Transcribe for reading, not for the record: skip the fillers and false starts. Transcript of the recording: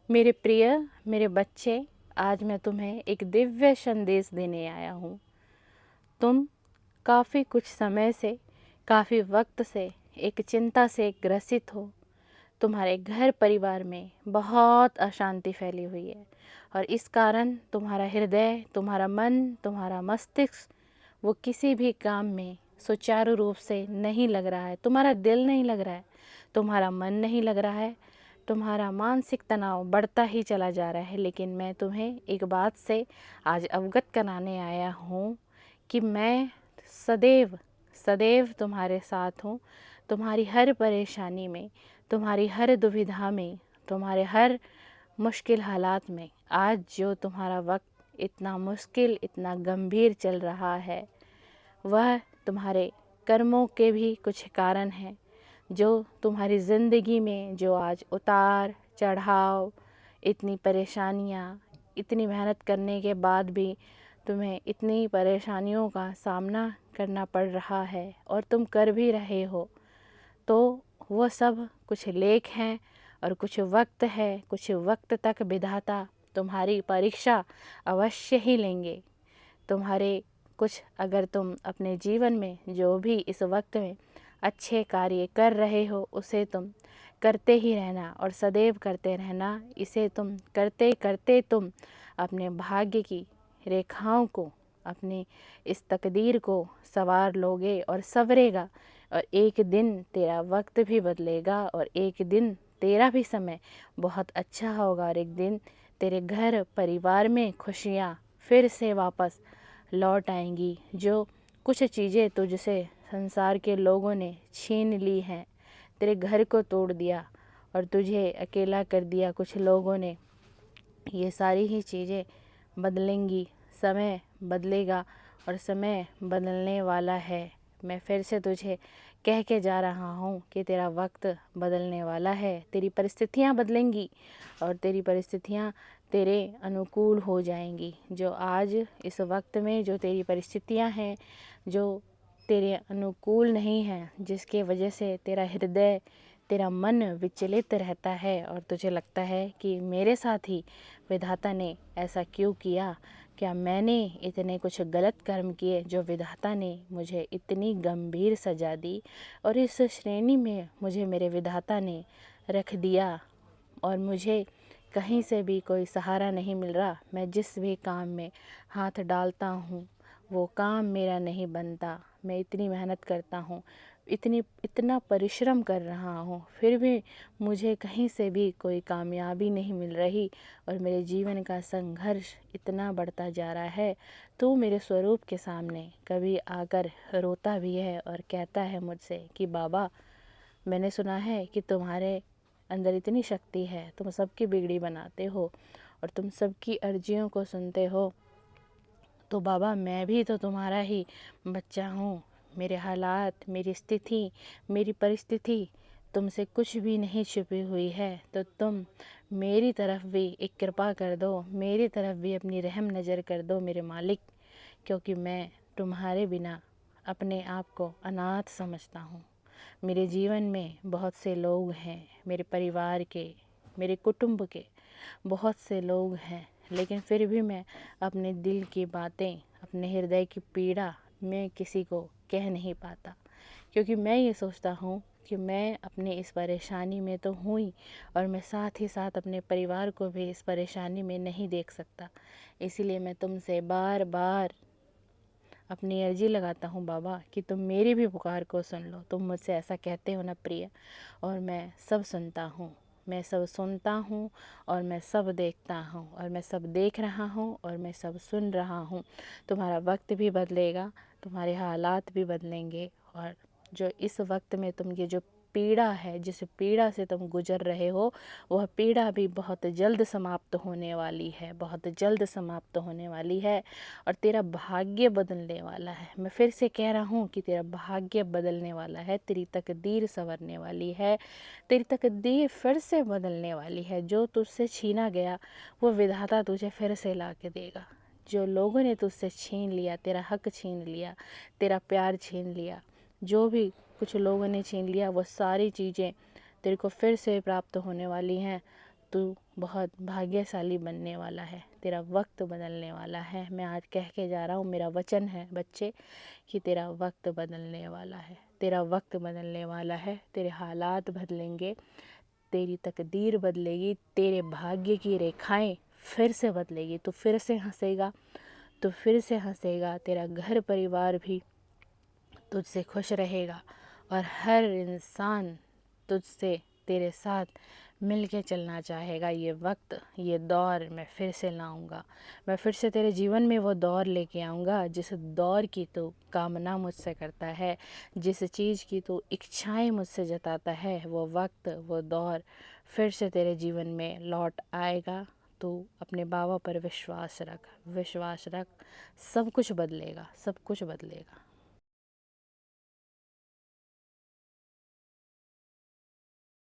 मेरे प्रिय, मेरे बच्चे, आज मैं तुम्हें एक दिव्य संदेश देने आया हूँ। तुम काफ़ी कुछ समय से, काफ़ी वक्त से एक चिंता से ग्रसित हो। तुम्हारे घर परिवार में बहुत अशांति फैली हुई है और इस कारण तुम्हारा हृदय, तुम्हारा मन, तुम्हारा मस्तिष्क वो किसी भी काम में सुचारू रूप से नहीं लग रहा है। तुम्हारा दिल नहीं लग रहा है, तुम्हारा मन नहीं लग रहा है, तुम्हारा मानसिक तनाव बढ़ता ही चला जा रहा है। लेकिन मैं तुम्हें एक बात से आज अवगत कराने आया हूँ कि मैं सदैव सदैव तुम्हारे साथ हूँ। तुम्हारी हर परेशानी में, तुम्हारी हर दुविधा में, तुम्हारे हर मुश्किल हालात में। आज जो तुम्हारा वक्त इतना मुश्किल, इतना गंभीर चल रहा है, वह तुम्हारे कर्मों के भी कुछ कारण हैं। जो तुम्हारी ज़िंदगी में जो आज उतार चढ़ाव, इतनी परेशानियाँ, इतनी मेहनत करने के बाद भी तुम्हें इतनी परेशानियों का सामना करना पड़ रहा है और तुम कर भी रहे हो, तो वो सब कुछ लेख हैं और कुछ वक्त है। कुछ वक्त तक विधाता तुम्हारी परीक्षा अवश्य ही लेंगे। तुम्हारे कुछ अगर तुम अपने जीवन में जो भी इस वक्त में अच्छे कार्य कर रहे हो, उसे तुम करते ही रहना और सदैव करते रहना। इसे तुम करते करते तुम अपने भाग्य की रेखाओं को, अपनी इस तकदीर को संवार लोगे और संवरेगा। और एक दिन तेरा वक्त भी बदलेगा और एक दिन तेरा भी समय बहुत अच्छा होगा और एक दिन तेरे घर परिवार में खुशियाँ फिर से वापस लौट आएंगी। जो कुछ चीज़ें तुझसे संसार के लोगों ने छीन ली हैं, तेरे घर को तोड़ दिया और तुझे अकेला कर दिया कुछ लोगों ने, ये सारी ही चीज़ें बदलेंगी। समय बदलेगा और समय बदलने वाला है। मैं फिर से तुझे कह के जा रहा हूँ कि तेरा वक्त बदलने वाला है। तेरी परिस्थितियाँ बदलेंगी और तेरी परिस्थितियाँ तेरे अनुकूल हो जाएंगी। जो आज इस वक्त में जो तेरी परिस्थितियाँ हैं, जो तेरे अनुकूल नहीं हैं, जिसके वजह से तेरा हृदय, तेरा मन विचलित रहता है और तुझे लगता है कि मेरे साथ ही विधाता ने ऐसा क्यों किया। क्या मैंने इतने कुछ गलत कर्म किए जो विधाता ने मुझे इतनी गंभीर सज़ा दी और इस श्रेणी में मुझे मेरे विधाता ने रख दिया और मुझे कहीं से भी कोई सहारा नहीं मिल रहा। मैं जिस भी काम में हाथ डालता हूँ वो काम मेरा नहीं बनता। मैं इतनी मेहनत करता हूँ, इतना परिश्रम कर रहा हूँ, फिर भी मुझे कहीं से भी कोई कामयाबी नहीं मिल रही और मेरे जीवन का संघर्ष इतना बढ़ता जा रहा है। तो मेरे स्वरूप के सामने कभी आकर रोता भी है और कहता है मुझसे कि बाबा, मैंने सुना है कि तुम्हारे अंदर इतनी शक्ति है, तुम सबकी बिगड़ी बनाते हो और तुम सबकी अर्जियों को सुनते हो। तो बाबा, मैं भी तो तुम्हारा ही बच्चा हूँ। मेरे हालात, मेरी स्थिति, मेरी परिस्थिति तुमसे कुछ भी नहीं छुपी हुई है, तो तुम मेरी तरफ भी एक कृपा कर दो, मेरी तरफ भी अपनी रहम नज़र कर दो मेरे मालिक। क्योंकि मैं तुम्हारे बिना अपने आप को अनाथ समझता हूँ। मेरे जीवन में बहुत से लोग हैं, मेरे परिवार के, मेरे कुटुंब के बहुत से लोग हैं, लेकिन फिर भी मैं अपने दिल की बातें, अपने हृदय की पीड़ा मैं किसी को कह नहीं पाता। क्योंकि मैं ये सोचता हूँ कि मैं अपनी इस परेशानी में तो हूँ ही और मैं साथ ही साथ अपने परिवार को भी इस परेशानी में नहीं देख सकता। इसीलिए मैं तुमसे बार बार अपनी अर्जी लगाता हूँ बाबा कि तुम मेरी भी पुकार को सुन लो। तुम मुझसे ऐसा कहते हो ना प्रिय, और मैं सब सुनता हूँ। मैं सब सुनता हूँ और मैं सब देखता हूँ और मैं सब देख रहा हूँ और मैं सब सुन रहा हूँ। तुम्हारा वक्त भी बदलेगा, तुम्हारे हालात भी बदलेंगे और जो इस वक्त में तुम ये जो पीड़ा है, जिस पीड़ा से तुम गुजर रहे हो, वह पीड़ा भी बहुत जल्द समाप्त होने वाली है, बहुत जल्द समाप्त होने वाली है और तेरा भाग्य बदलने वाला है। मैं फिर से कह रहा हूँ कि तेरा भाग्य बदलने वाला है, तेरी तकदीर संवरने वाली है, तेरी तकदीर फिर से बदलने वाली है। जो तुझसे छीना गया वो विधाता तुझे फिर से ला के देगा। जो लोगों ने तुझसे छीन लिया, तेरा हक छीन लिया, तेरा प्यार छीन लिया, जो भी कुछ लोगों ने छीन लिया, वो सारी चीज़ें तेरे को फिर से प्राप्त होने वाली हैं। तू बहुत भाग्यशाली बनने वाला है, तेरा वक्त बदलने वाला है। मैं आज कह के जा रहा हूँ, मेरा वचन है बच्चे कि तेरा वक्त बदलने वाला है, तेरा वक्त बदलने वाला है। तेरे हालात बदलेंगे, तेरी तकदीर बदलेगी, तेरे भाग्य की रेखाएं फिर से बदलेगी। तू फिर से हंसेगा, तू फिर से हंसेगा। तेरा घर परिवार भी तुझसे खुश रहेगा और हर इंसान तुझसे, तेरे साथ मिल के चलना चाहेगा। ये वक्त, ये दौर मैं फिर से लाऊंगा। मैं फिर से तेरे जीवन में वो दौर लेके आऊँगा जिस दौर की तू कामना मुझसे करता है, जिस चीज़ की तू इच्छाएं मुझसे जताता है। वो वक्त, वो दौर फिर से तेरे जीवन में लौट आएगा। तू अपने बाबा पर विश्वास रख, विश्वास रख। सब कुछ बदलेगा, सब कुछ बदलेगा।